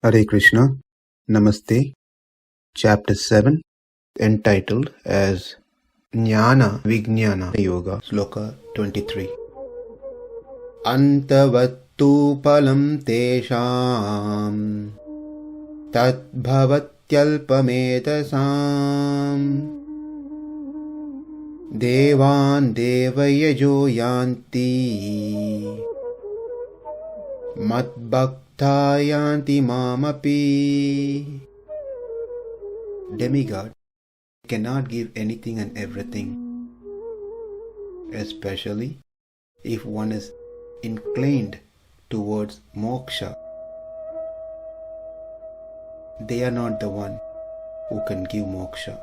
Hare Krishna, Namaste, Chapter 7, entitled as Jnana Vijnana Yoga, Sloka 23. Antavat phalaṁ teṣāṁ tad-bhavaty alpa-medhasām devān deva-yajo yānti mad-bhaktā yānti mamapi. Demigod cannot give anything and everything, especially if one is inclined towards moksha. They are not the one who can give moksha.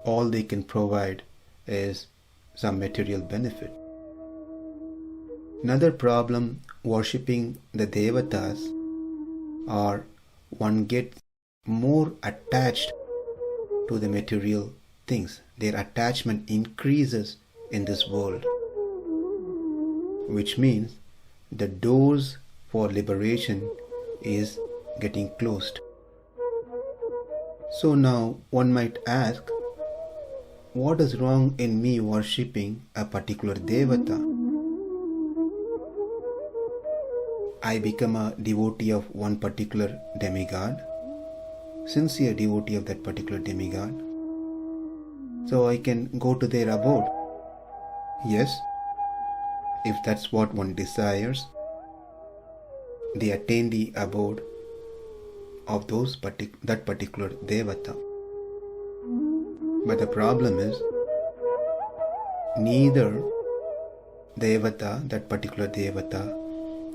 All they can provide is some material benefit. Another problem worshipping the devatas, or one gets more attached to the material things. Their attachment increases in this world, which means the doors for liberation is getting closed. So now one might ask, what is wrong in me worshipping a particular devata? I become a devotee of one particular demigod, sincere devotee of that particular demigod, so I can go to their abode. Yes, if that's what one desires, they attain the abode of that particular devata. But the problem is, neither devata, that particular devata,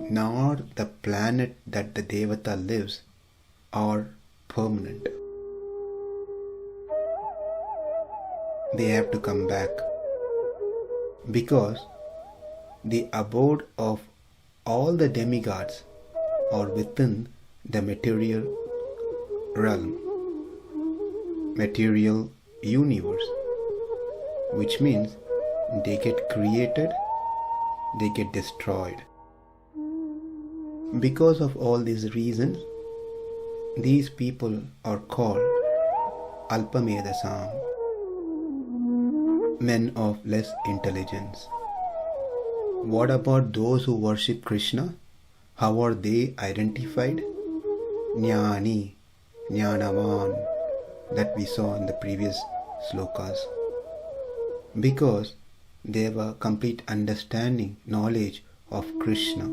nor the planet that the devata lives are permanent. They have to come back, because the abode of all the demigods are within the material realm, material universe, which means they get created, they get destroyed. Because of all these reasons, these people are called alpa-medhasām, men of less intelligence. What about those who worship Krishna? How are they identified? Jnani, jnanavan, that we saw in the previous slokas. Because they have a complete understanding, knowledge of Krishna.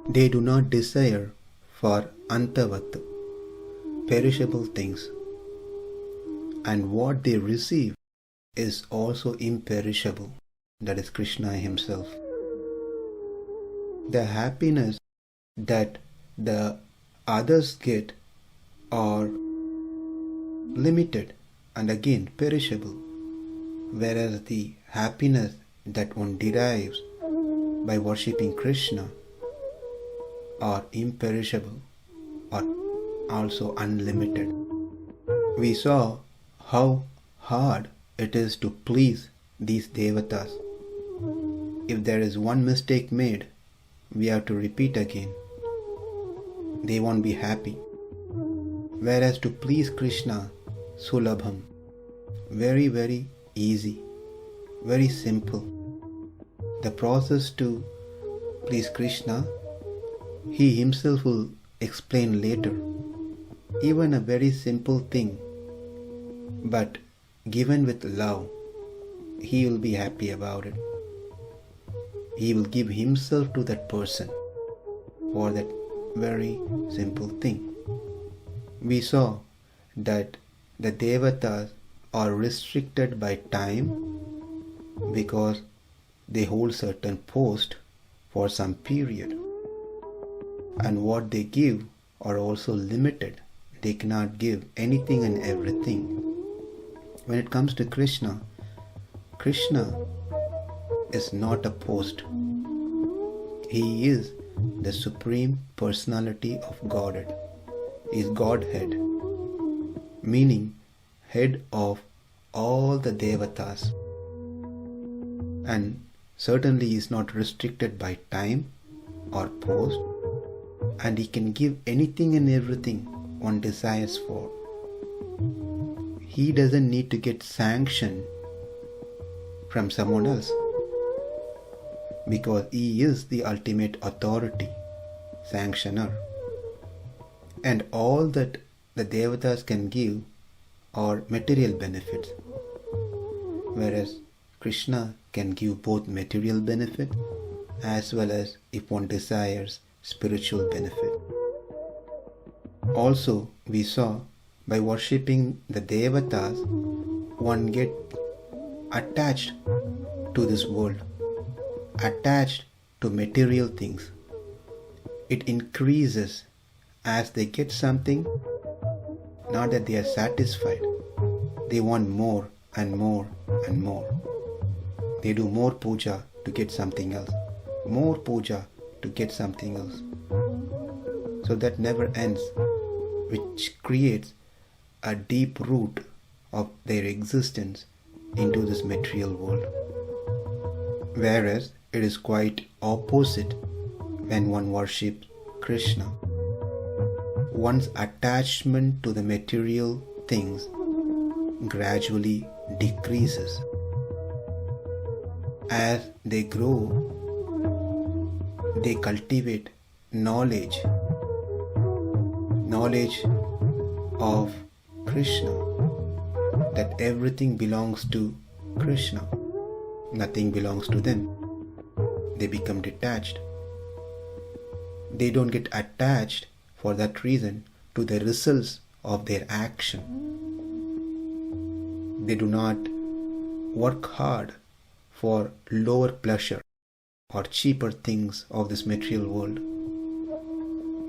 They do not desire for antavat, perishable things, and what they receive is also imperishable, that is Krishna himself. The happiness that the others get are limited and again perishable, whereas the happiness that one derives by worshipping Krishna are imperishable, or also unlimited. We saw how hard it is to please these devatas. If there is one mistake made, we have to repeat again. They won't be happy. Whereas to please Krishna, sulabham, very, very easy, very simple. The process to please Krishna, he himself will explain later. Even a very simple thing, but given with love, he will be happy about it. He will give himself to that person for that very simple thing. We saw that the devatas are restricted by time because they hold certain post for some period. And what they give are also limited. They cannot give anything and everything. When it comes to Krishna, Krishna is not a post. He is the Supreme Personality of Godhead. He is Godhead, meaning head of all the devatas. And certainly is not restricted by time or post, and He can give anything and everything one desires for. He doesn't need to get sanction from someone else, because He is the ultimate authority, sanctioner. And all that the devatas can give are material benefits, whereas Krishna can give both material benefit as well as, if one desires, spiritual benefit. Also, we saw by worshipping the devatas, one get attached to this world, attached to material things. It increases as they get something. Not that they are satisfied, they want more and more and more. They do more puja to get something else, more puja to get something else. So that never ends, which creates a deep root of their existence into this material world. Whereas it is quite opposite when one worships Krishna. One's attachment to the material things gradually decreases. As they grow, they cultivate knowledge of Krishna, that everything belongs to Krishna, nothing belongs to them. They become detached. They don't get attached for that reason to the results of their action. They do not work hard for lower pleasure or cheaper things of this material world.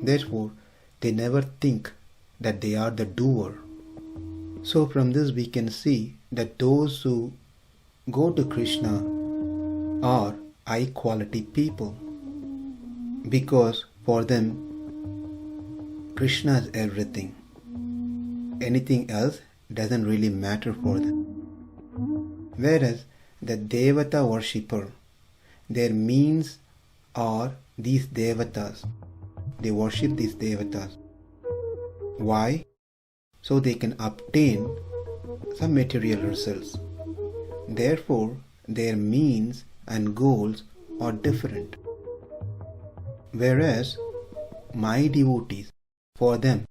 Therefore, they never think that they are the doer. So from this we can see that those who go to Krishna are high quality people, because for them Krishna is everything. Anything else doesn't really matter for them. Whereas the devata worshipper, their means are these devatas. They worship these devatas. Why? So they can obtain some material results. Therefore, their means and goals are different. Whereas my devotees, for them,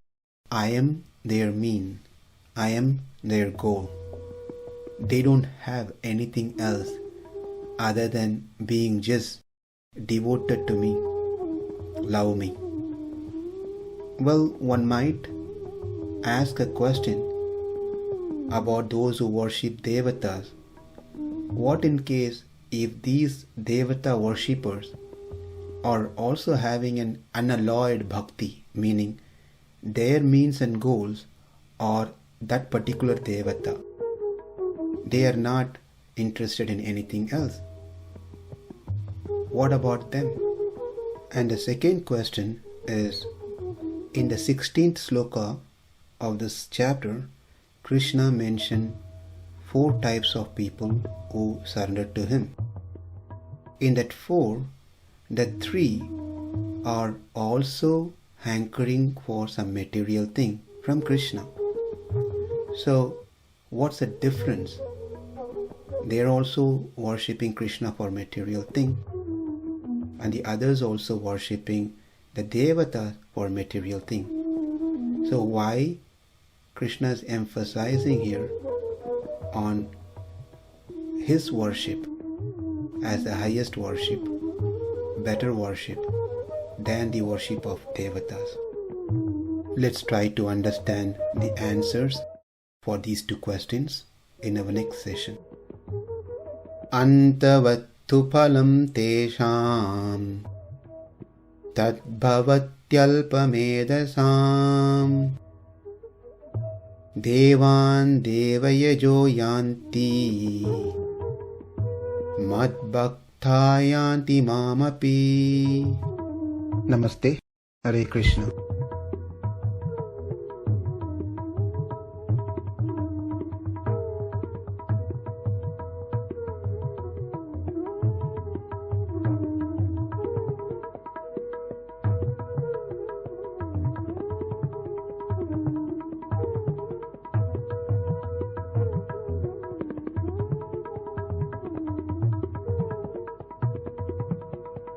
I am their mean, I am their goal. They don't have anything else other than being just devoted to me, love me. Well, one might ask a question about those who worship devatas. What in case if these devata worshippers are also having an unalloyed bhakti, meaning their means and goals are that particular devata. They are not interested in anything else. What about them? And the second question is, in the 16th sloka of this chapter, Krishna mentioned 4 types of people who surrendered to him. In that 4, the 3 are also hankering for some material thing from Krishna. So, what's the difference? They are also worshipping Krishna for material thing, and the others also worshipping the devata for material thing. So why Krishna is emphasizing here on his worship as the highest worship, better worship than the worship of devatas? Let's try to understand the answers for these 2 questions in our next session. Antavat phalaṁ teṣāṁ tad-bhavaty alpa-medhasām devān deva-yajo yānti mad-bhaktā yānti māmapi. Namaste. Hare Krishna.